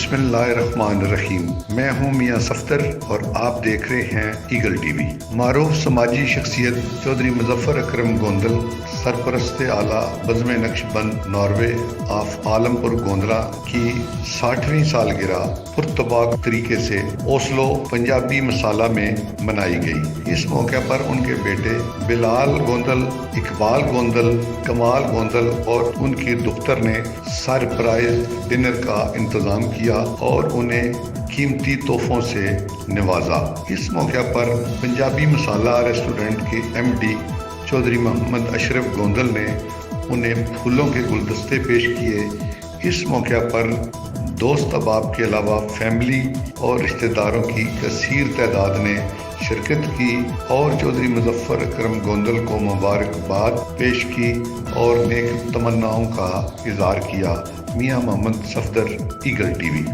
बिस्मिल्लाहिर्रहमानिर्रहीम। मैं हूं मियां सफ्दर और आप देख रहे हैं ईगल टीवी। मारूफ समाजी शख्सियत चौधरी मुजफ्फर अकरम गोंदल, सरपरस्त आला बज़्म नक्शबंद नॉर्वे ऑफ आलमपुर गोंदला की 60वीं सालगिरह पुरतबाक तरीके से ओस्लो पंजाबी मसाला में मनाई गई। इस मौके पर उनके बेटे बिलाल गोंदल, इकबाल गोंदल, कमाल गोंदल और उनकी दुख्तर ने सरप्राइज डिनर का इंतजाम किया और उन्हें कीमती तोहफों से नवाजा। इस मौके पर पंजाबी मसाला रेस्टोरेंट के MD चौधरी मोहम्मद अशरफ गोंदल ने उन्हें फूलों के गुलदस्ते पेश किए। इस मौके पर दोस्त अहबाब के अलावा फैमिली और रिश्तेदारों की कसीर तादाद ने शिरकत की और चौधरी मुजफ्फर अकरम गोंदल को मुबारकबाद पेश की और नेक तमन्नाओं का इज़हार किया। मियां मोहम्मद सफदर, ईगल टीवी।